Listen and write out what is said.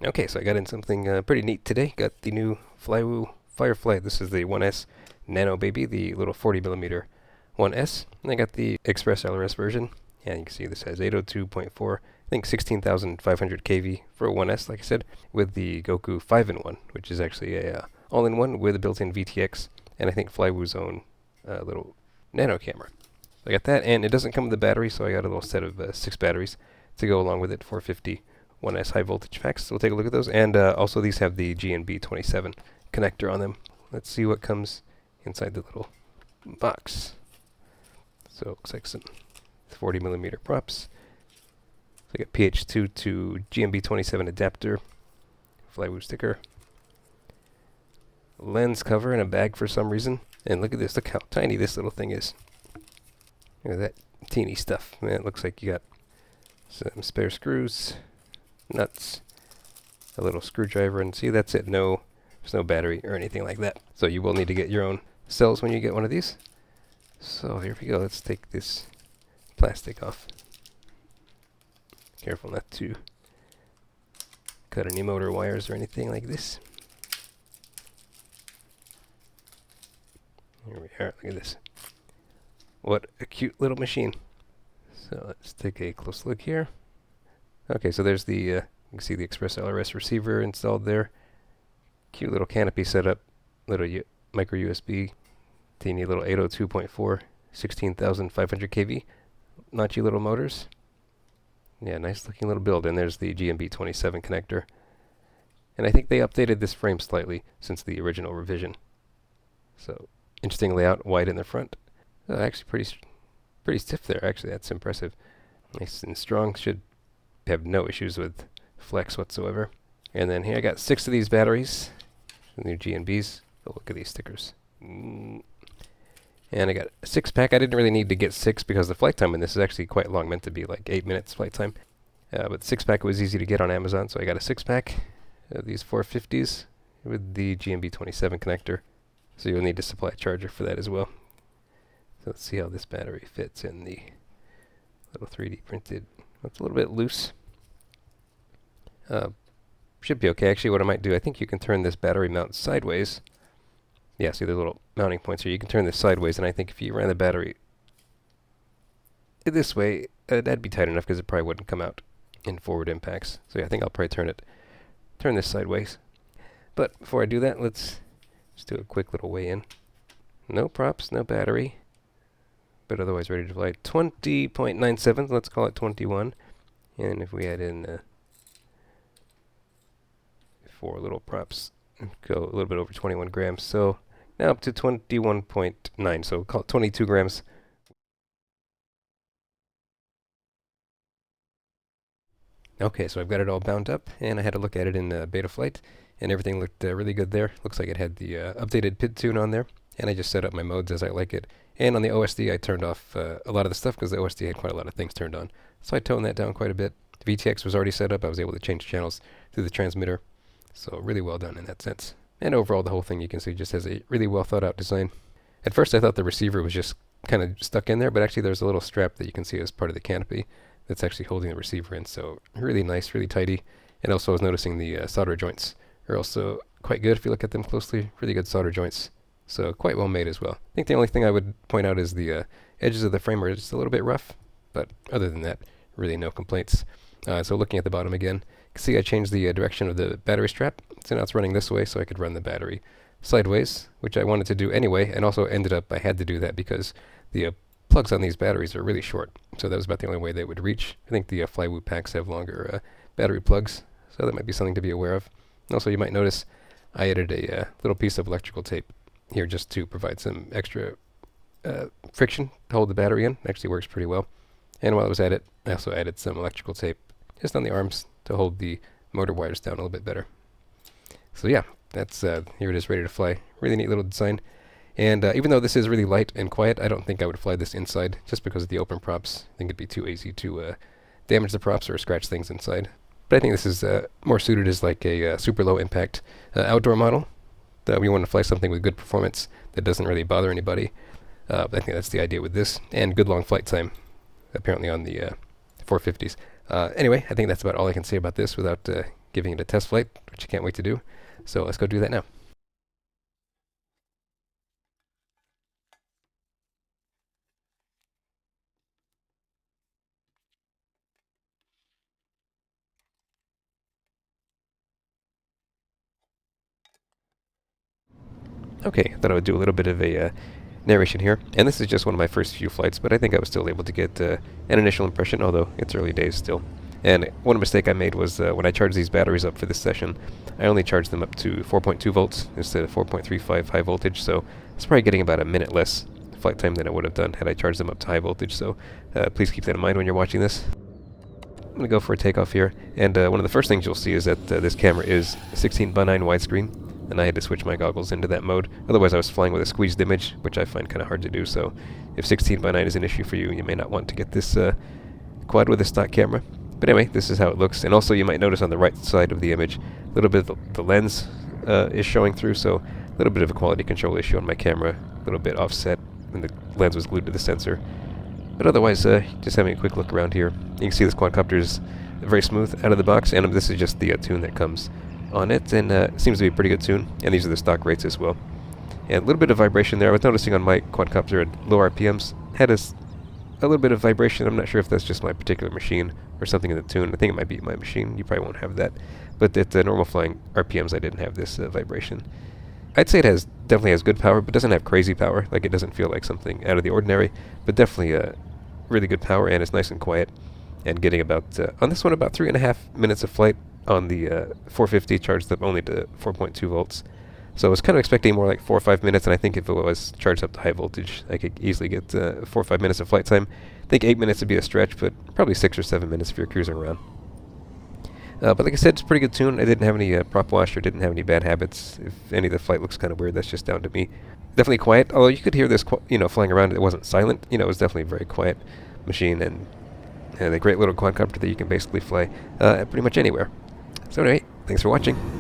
Okay, so I got in something pretty neat today. Got the new Flywoo Firefly. This is the 1S Nano Baby, the little 40mm 1S. And I got the Express LRS version. And you can see this has 802.4, I think 16,500 kV for a 1S, like I said, with the Goku 5-in-1, which is actually a all-in-one with a built-in VTX, and I think Flywoo's own little nano camera. So I got that, and it doesn't come with a battery, so I got a little set of 6 batteries to go along with it, 450 1S high voltage packs. So we'll take a look at those. And also these have the GNB27 connector on them. Let's see what comes inside the little box. So it looks like some 40mm props. So I got PH2 to GNB27 adapter, Flywoo sticker, lens cover in a bag for some reason. And look at this, look how tiny this little thing is. Look at that teeny stuff. Man, it looks like you got some spare screws, nuts, a little screwdriver, and see, that's it. There's no battery or anything like that. So you will need to get your own cells when you get one of these. So here we go. Let's take this plastic off. Careful not to cut any motor wires or anything like this. Here we are. Look at this. What a cute little machine. So let's take a close look here. Okay, so there's the, you can see the Express LRS receiver installed there. Cute little canopy setup, little micro USB, teeny little 802.4, 16,500 kV, notchy little motors. Yeah, nice looking little build. And there's the GNB27 connector. And I think they updated this frame slightly since the original revision. So interesting layout, wide in the front. Actually pretty stiff there. Actually, that's impressive. Nice and strong. Should have no issues with flex whatsoever. And then here I got 6 of these batteries, the new GNBs. Oh, look at these stickers. And I got a 6-pack. I didn't really need to get 6 because the flight time in this is actually quite long, meant to be like 8 minutes flight time. But the 6-pack was easy to get on Amazon, so I got a 6-pack of these 450s with the GNB27 connector. So you'll need to supply a charger for that as well. So let's see how this battery fits in the little 3D printed. It's a little bit loose. Should be okay. Actually, what I might do, I think you can turn this battery mount sideways. Yeah, see the little mounting points here. You can turn this sideways, and I think if you ran the battery this way, that'd be tight enough because it probably wouldn't come out in forward impacts. So yeah, I think I'll probably turn this sideways. But before I do that, let's just do a quick little weigh in. No props, no battery, but otherwise ready to fly. 20.97, let's call it 21. And if we add in 4 little props, go a little bit over 21 grams. So now up to 21.9, so call it 22 grams. Okay, so I've got it all bound up, and I had a look at it in beta flight, and everything looked really good there. Looks like it had the updated PID tune on there, and I just set up my modes as I like it. And on the OSD, I turned off a lot of the stuff because the OSD had quite a lot of things turned on. So I toned that down quite a bit. The VTX was already set up. I was able to change channels through the transmitter. So really well done in that sense. And overall, the whole thing, you can see, just has a really well thought out design. At first, I thought the receiver was just kind of stuck in there, but actually there's a little strap that you can see as part of the canopy that's actually holding the receiver in. So really nice, really tidy. And also I was noticing the solder joints are also quite good if you look at them closely. Really good solder joints. So quite well made as well. I think the only thing I would point out is the edges of the frame are just a little bit rough, but other than that, really no complaints. So looking at the bottom again, you can see I changed the direction of the battery strap. So now it's running this way, so I could run the battery sideways, which I wanted to do anyway, and also ended up I had to do that because the plugs on these batteries are really short. So that was about the only way they would reach. I think the Flywoo packs have longer battery plugs, so that might be something to be aware of. And also, you might notice I added a little piece of electrical tape here just to provide some extra friction to hold the battery in. It actually works pretty well. And while I was at it, I also added some electrical tape just on the arms to hold the motor wires down a little bit better. So yeah, that's here it is, ready to fly. Really neat little design. And even though this is really light and quiet, I don't think I would fly this inside just because of the open props. I think it'd be too easy to damage the props or scratch things inside. But I think this is more suited as like a super low impact outdoor model. We want to fly something with good performance that doesn't really bother anybody. I think that's the idea with this, and good long flight time, apparently on the 450s. Anyway, I think that's about all I can say about this without giving it a test flight, which I can't wait to do. So let's go do that now. Okay, I thought I would do a little bit of a narration here, and this is just one of my first few flights, but I think I was still able to get an initial impression, although it's early days still. And one mistake I made was when I charged these batteries up for this session, I only charged them up to 4.2 volts instead of 4.35 high voltage, so it's probably getting about a minute less flight time than I would have done had I charged them up to high voltage, so please keep that in mind when you're watching this. I'm going to go for a takeoff here, and one of the first things you'll see is that this camera is 16:9 widescreen, and I had to switch my goggles into that mode. Otherwise I was flying with a squeezed image, which I find kind of hard to do, so if 16:9 is an issue for you, you may not want to get this quad with a stock camera. But anyway, this is how it looks, and also you might notice on the right side of the image, a little bit of the lens is showing through, so a little bit of a quality control issue on my camera, a little bit offset, and the lens was glued to the sensor. But otherwise, just having a quick look around here, you can see this quadcopter is very smooth out of the box, and this is just the tune that comes on it, and it seems to be a pretty good tune, and these are the stock rates as well. And a little bit of vibration there. I was noticing on my quadcopter at low RPMs, had a little bit of vibration. I'm not sure if that's just my particular machine or something in the tune. I think it might be my machine. You probably won't have that. But at normal flying RPMs, I didn't have this vibration. I'd say it definitely has good power, but doesn't have crazy power. Like, it doesn't feel like something out of the ordinary, but definitely really good power, and it's nice and quiet. And getting about, on this one, about 3.5 minutes of flight. On the 450, charged up only to 4.2 volts. So I was kind of expecting more like 4 or 5 minutes, and I think if it was charged up to high voltage, I could easily get 4 or 5 minutes of flight time. I think 8 minutes would be a stretch, but probably 6 or 7 minutes if you're cruising around. But like I said, it's a pretty good tune. I didn't have any prop wash or didn't have any bad habits. If any of the flight looks kind of weird, that's just down to me. Definitely quiet, although you could hear this, flying around. It wasn't silent. It was definitely a very quiet machine, and a great little quadcopter that you can basically fly pretty much anywhere. So anyway, thanks for watching.